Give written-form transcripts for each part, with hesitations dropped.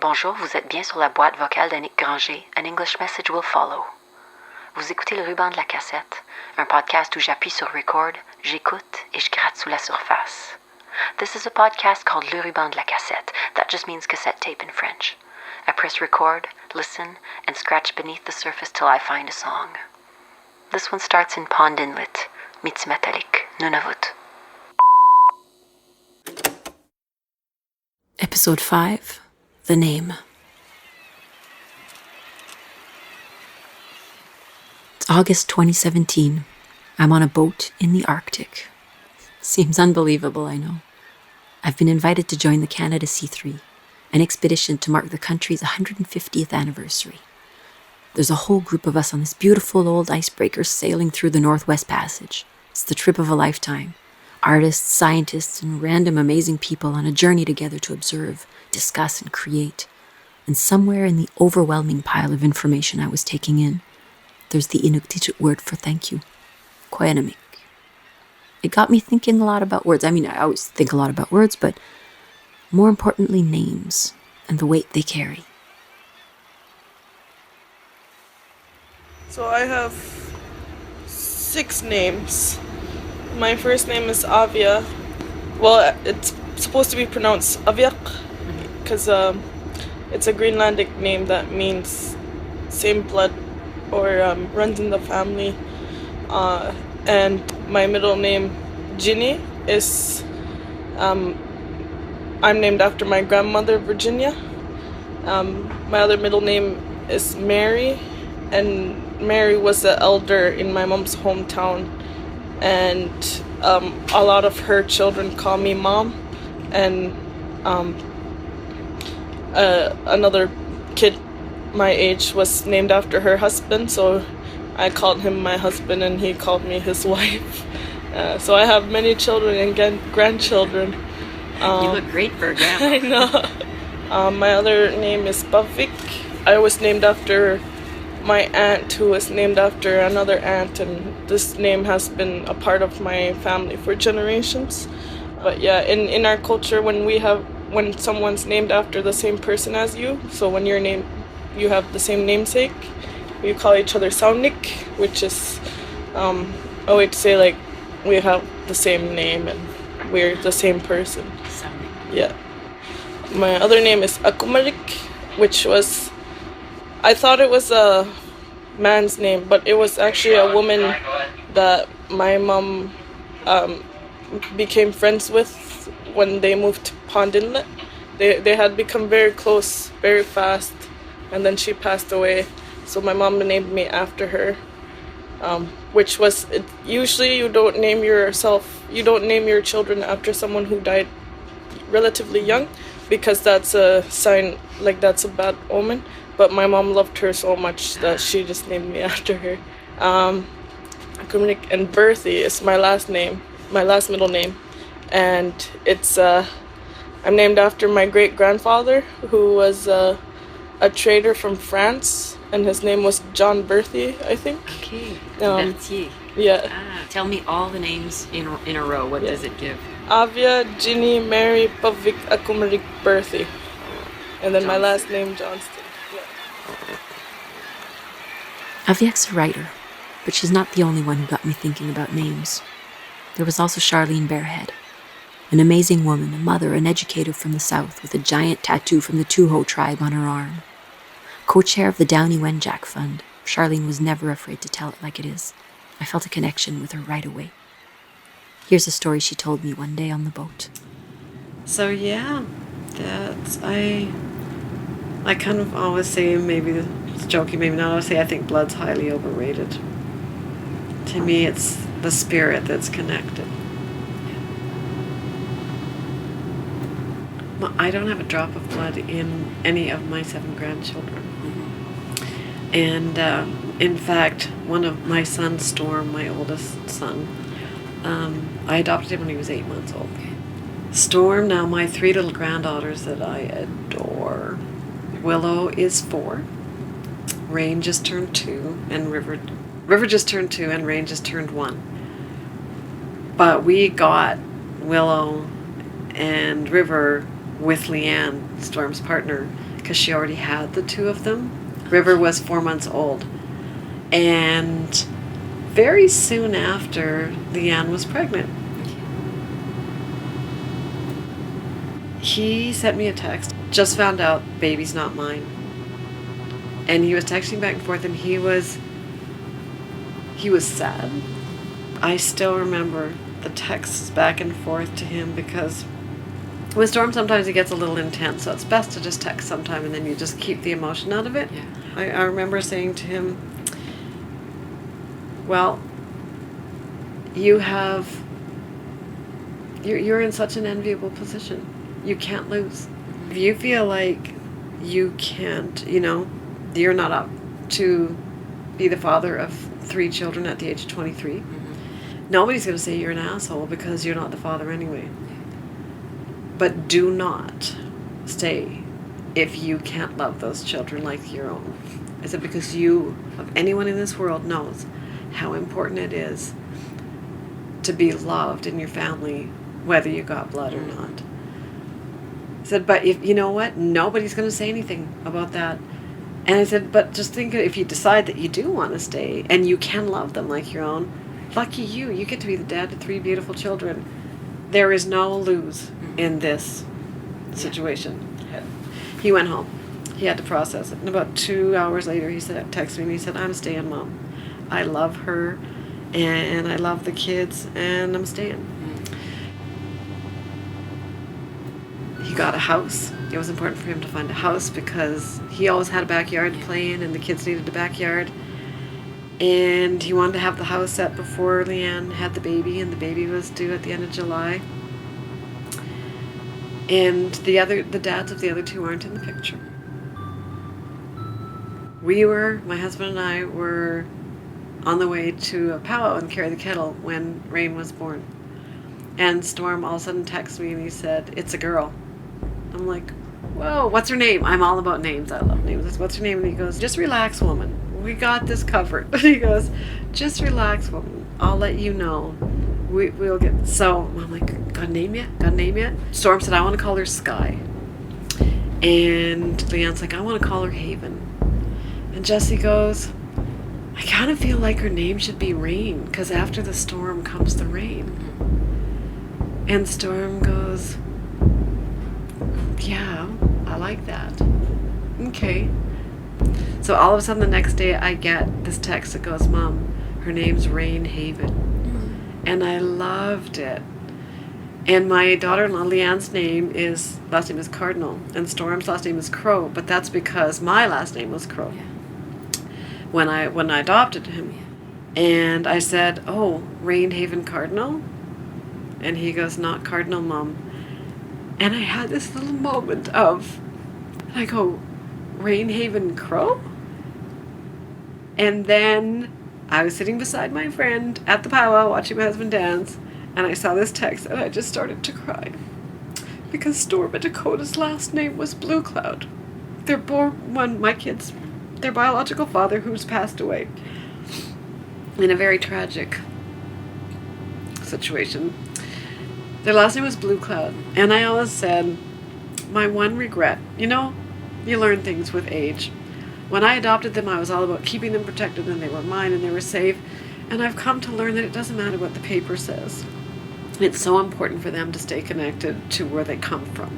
Bonjour, vous êtes bien sur la boîte vocale d'Annick Granger. An English message will follow. Vous écoutez le ruban de la cassette, un podcast où j'appuie sur record, j'écoute et je gratte sous la surface. This is a podcast called Le Ruban de la Cassette. That just means cassette tape in French. I press record, listen, and scratch beneath the surface till I find a song. This one starts in Pendant, Mitsmatalik, Nunavut. Episode 5, The Name. It's August 2017. I'm on a boat in the Arctic. Seems unbelievable, I know. I've been invited to join the Canada C3, an expedition to mark the country's 150th anniversary. There's a whole group of us on this beautiful old icebreaker sailing through the Northwest Passage. It's the trip of a lifetime. Artists, scientists, and random amazing people on a journey together to observe, discuss, and create. And somewhere in the overwhelming pile of information I was taking in, there's the Inuit word for thank you, Quayanamik. It got me thinking a lot about words. I mean, I always think a lot about words, but more importantly, names and the weight they carry. So I have 6 names. My first name is Aviaq. Well, it's supposed to be pronounced Aviaq because it's a Greenlandic name that means same blood or runs in the family. And my middle name, Ginny, is I'm named after my grandmother, Virginia. My other middle name is Mary, and Mary was the elder in my mom's hometown, and a lot of her children call me Mom, and another kid my age was named after her husband, so I called him my husband and he called me his wife. So I have many children and grandchildren. You look great for a grandma. I know. My other name is Aviaq. I was named after my aunt, who was named after another aunt, and this name has been a part of my family for generations. But yeah, in our culture, when someone's named after the same person as you, so when you have the same namesake, we call each other Saunik, which is a way to say like we have the same name and we're the same person. Saunik. Yeah. My other name is Akumarik, which was, I thought it was a man's name, but it was actually a woman that my mom became friends with when they moved to Pond Inlet. They had become very close very fast, and then she passed away. So my mom named me after her, which was, usually you don't name your children after someone who died relatively young, because that's a sign, like that's a bad omen. But my mom loved her so much that she just named me after her. And Berthy is my last middle name, and it's I'm named after my great grandfather, who was a trader from France. And his name was John Berthy, I think. Okay, Berthier. Yeah. Tell me all the names in a row. What does it give? Aviaq, Ginny, Mary, Aviaq, Akumarik, Berthy. And then my last name, Johnston. Yeah. Aviaq's a writer, but she's not the only one who got me thinking about names. There was also Charlene Bearhead, an amazing woman, a mother, an educator from the South with a giant tattoo from the Tuho tribe on her arm. Co-chair of the Downey Wenjack Fund, Charlene was never afraid to tell it like it is. I felt a connection with her right away. Here's a story she told me one day on the boat. So yeah, I kind of always say, maybe it's joking, maybe not, I say I think blood's highly overrated. To me, it's the spirit that's connected. I don't have a drop of blood in any of my 7 grandchildren. And in fact, one of my sons, Storm, my oldest son, I adopted him when he was 8 months old. Storm, now my 3 little granddaughters that I adore. Willow is 4. Rain just turned 2, and River just turned 2, and Rain just turned 1. But we got Willow and River with Leanne, Storm's partner, because she already had the two of them. River was 4 months old. And very soon after, Leanne was pregnant. He sent me a text. Just found out baby's not mine. And he was texting back and forth, and he was sad. I still remember the texts back and forth to him, because with Storm sometimes it gets a little intense, so it's best to just text sometime and then you just keep the emotion out of it. Yeah. I remember saying to him, well, you're in such an enviable position. You can't lose. If you feel like you can't, you're not up to be the father of 3 children at the age of 23, nobody's going to say you're an asshole, because you're not the father anyway. But do not stay if you can't love those children like your own. I said, because you, of anyone in this world, knows how important it is to be loved in your family, whether you got blood or not. I said, but if you know what, nobody's going to say anything about that. And I said, but just think, if you decide that you do want to stay and you can love them like your own, lucky you get to be the dad to 3 beautiful children. There is no lose in this situation. He went home. He had to process it. And about 2 hours later, he texted me and he said, I'm staying, Mom. I love her and I love the kids and I'm staying. He got a house. It was important for him to find a house because he always had a backyard to play in and the kids needed a backyard. And he wanted to have the house set before Leanne had the baby, and the baby was due at the end of July. And the dads of the other 2 aren't in the picture. My husband and I were on the way to a powwow and Carry the Kettle when Rain was born. And Storm all of a sudden texted me and he said, it's a girl. I'm like, whoa, what's her name? I'm all about names. I love names. I said, what's her name? And he goes, just relax, woman. We got this covered. He goes, just relax, woman. I'll let you know. We'll get... So I'm like, got a name yet? Storm said, I want to call her Sky. And Leanne's like, I want to call her Haven. And Jessie goes, I kind of feel like her name should be Rain, because after the storm comes the rain. And Storm goes, yeah, I like that. Okay. So all of a sudden the next day I get this text that goes, Mom, her name's Rain Haven. And I loved it. And my daughter-in-law Leanne's last name is Cardinal, and Storm's last name is Crow, but that's because my last name was Crow. Yeah. When I adopted him. Yeah. And I said, oh, Rain Haven Cardinal? And he goes, not Cardinal, Mom. And I had this little moment I go, Rain Haven Crow? And then I was sitting beside my friend at the powwow watching my husband dance, and I saw this text and I just started to cry. Because Storm and Dakota's last name was Blue Cloud. They're born my kids, their biological father, who's passed away in a very tragic situation. Their last name was Blue Cloud. And I always said, my one regret, you learn things with age. When I adopted them, I was all about keeping them protected, and they were mine and they were safe. And I've come to learn that it doesn't matter what the paper says. It's so important for them to stay connected to where they come from.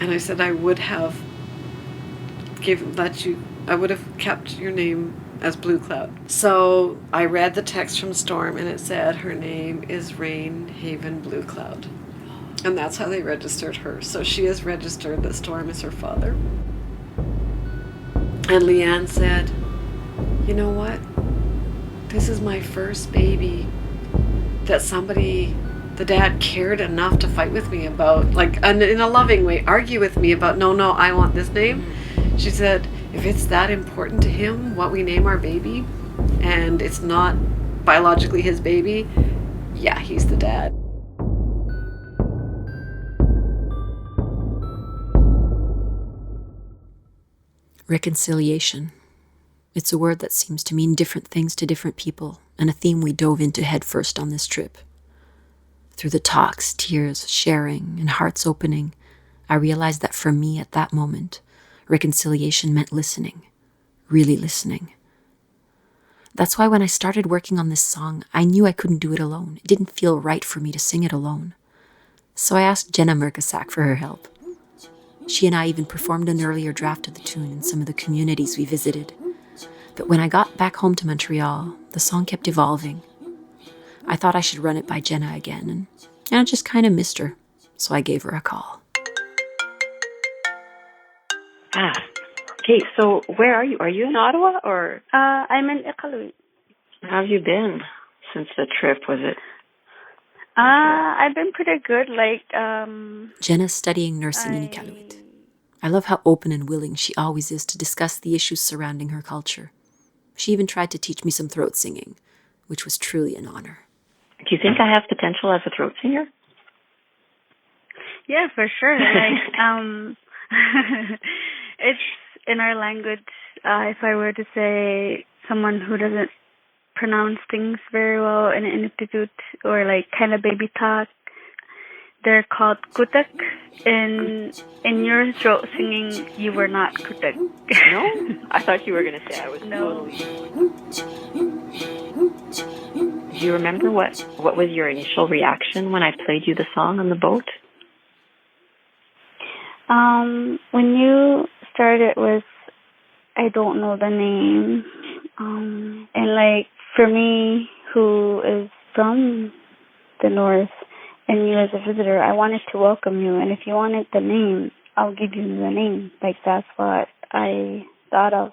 And I said I would have kept your name as Blue Cloud. So I read the text from Storm, and it said her name is Rain Haven Blue Cloud. And that's how they registered her. So she is registered that Storm is her father. And Leanne said, you know what? This is my first baby that the dad cared enough to fight with me about, in a loving way, argue with me about, no, I want this name. She said, if it's that important to him, what we name our baby, and it's not biologically his baby, yeah, he's the dad. Reconciliation. It's a word that seems to mean different things to different people, and a theme we dove into headfirst on this trip. Through the talks, tears, sharing, and hearts opening, I realized that for me at that moment, Reconciliation meant listening, really listening. That's why when I started working on this song, I knew I couldn't do it alone. It didn't feel right for me to sing it alone. So I asked Jenna Merkasak for her help. She and I even performed an earlier draft of the tune in some of the communities we visited. But when I got back home to Montreal, the song kept evolving. I thought I should run it by Jenna again, and I just kind of missed her, so I gave her a call. Okay, so where are you? Are you in Ottawa, or? I'm in Iqaluit. How have you been since the trip, was it? I've been pretty good, Jenna's studying nursing in Iqaluit. I love how open and willing she always is to discuss the issues surrounding her culture. She even tried to teach me some throat singing, which was truly an honor. Do you think I have potential as a throat singer? Yeah, for sure. It's in our language. If I were to say someone who doesn't pronounce things very well in Inuit or kind of baby talk, they're called kutak. In your throat singing, you were not kutak. No? I thought you were going to say I was no. Totally. Do you remember what was your initial reaction when I played you the song on the boat? When you started with I don't know the name, and for me, who is from the north, and you as a visitor, I wanted to welcome you, and if you wanted the name, I'll give you the name. That's what I thought of,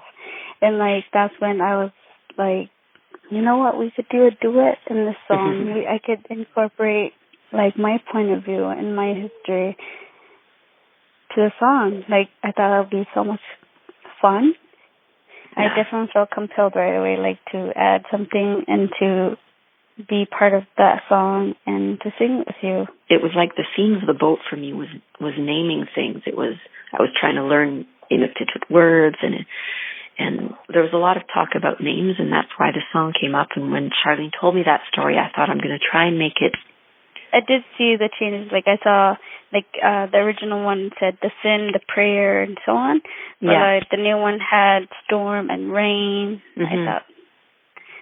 and that's when I was you know what, we could do a duet in this song. I could incorporate my point of view and my history to the song. I thought it would be so much fun. I definitely felt compelled right away, to add something and to be part of that song and to sing with you. It was like the theme of the boat for me was naming things. I was trying to learn Inuit words, and there was a lot of talk about names, and that's why the song came up. And when Charlene told me that story, I thought I'm going to try and make it. I did see the changes. I saw, the original one said the sin, the prayer, and so on. But the new one had storm and rain. I thought,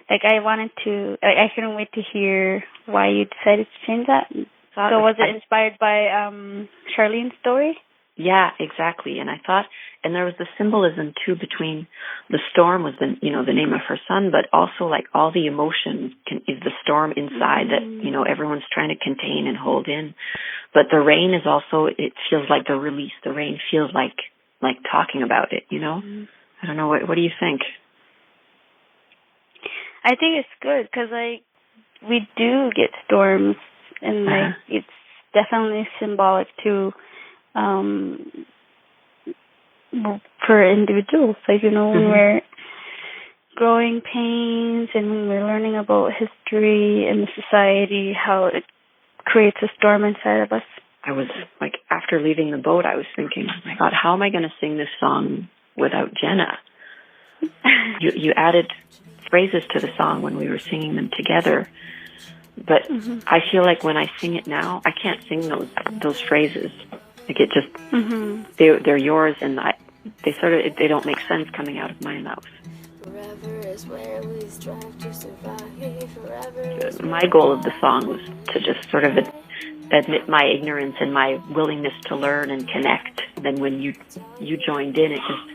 I wanted to, I couldn't wait to hear why you decided to change that. So was it inspired by Charlene's story? Yeah, exactly. And I thought, and there was the symbolism too between the storm was the name of her son, but also all the emotion is the storm inside that, everyone's trying to contain and hold in. But the rain is also, it feels like the release. The rain feels like talking about it, I don't know. What do you think? I think it's good because we do get storms, and it's definitely symbolic too. For individuals, when we're growing pains and when we're learning about history and the society, how it creates a storm inside of us. I was after leaving the boat, I was thinking, oh my God, how am I going to sing this song without Jenna? You added phrases to the song when we were singing them together, but I feel like when I sing it now, I can't sing those phrases. It just they're yours, and they don't make sense coming out of my mouth. My goal of the song was to just sort of admit my ignorance and my willingness to learn and connect. Then when you joined in, it just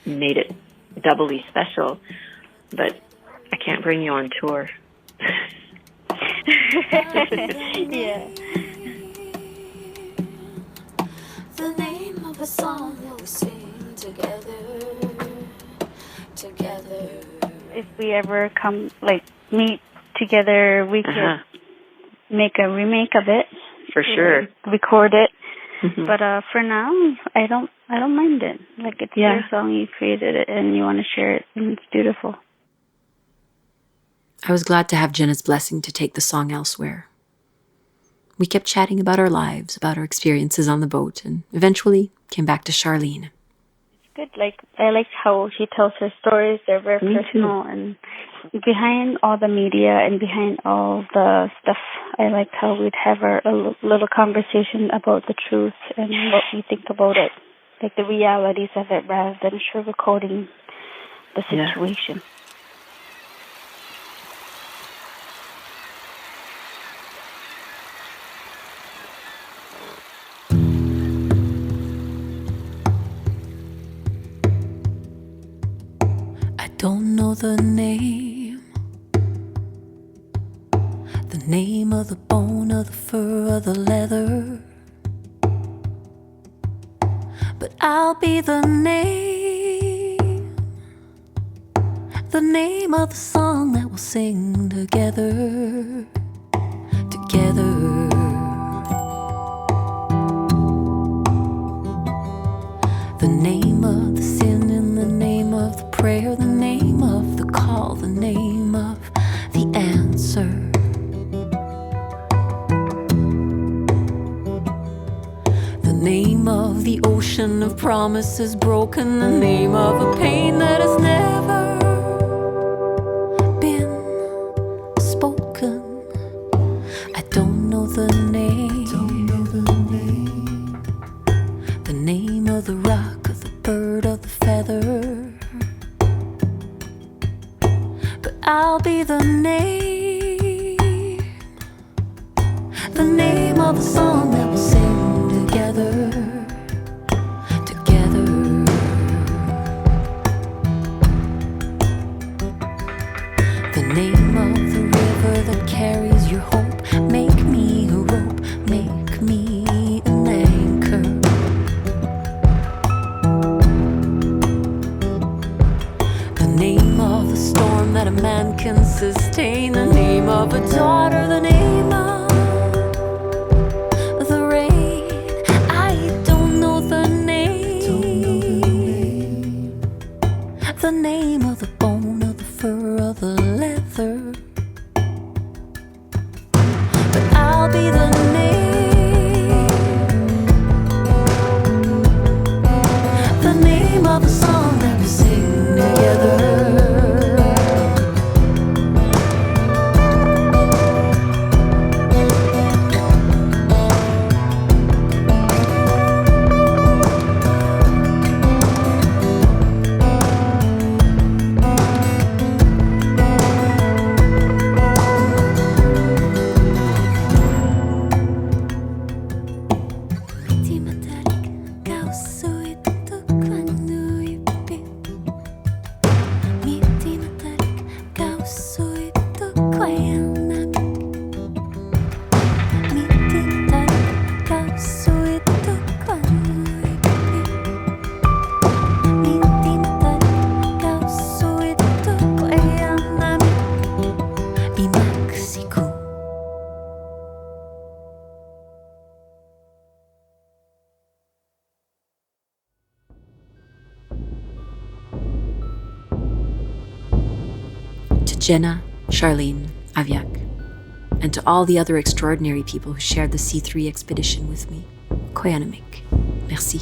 made it doubly special. But I can't bring you on tour. Yeah. The name of a song that we sing together. If we ever come, meet together, we could make a remake of it. For sure. Record it. But for now, I don't mind it. It's your song, you created it, and you want to share it, and it's beautiful. I was glad to have Jenna's blessing to take the song elsewhere. We kept chatting about our lives, about our experiences on the boat, and eventually came back to Charlene. It's good. I like how she tells her stories. They're very personal, and behind all the media and behind all the stuff, I liked how we'd have our little conversation about the truth and what we think about it. like the realities of it rather than sugarcoating the situation. I don't know the name of the bone, of the fur, of the leather, but I'll be the name of the song that we'll sing together. The name of the sin and the name of the prayer, the name of the call, the name of the answer. The name of the ocean of promises broken, the name of a pain that has never been spoken. I don't know the name. The name of the rock, of the bird, of the feather, but I'll be the name of the song that we'll sing together. The name of the river that carries your hope. Make me a rope, make me an anchor. The name of the storm that a man can sustain. The name of a daughter, the name of the rain. I don't know the name. The name of the bone, of the fur, of the leather, but I'll be the name of the song that we sing together. Jenna, Charlene, Aviaq, and to all the other extraordinary people who shared the C3 expedition with me, Koyanamik, merci.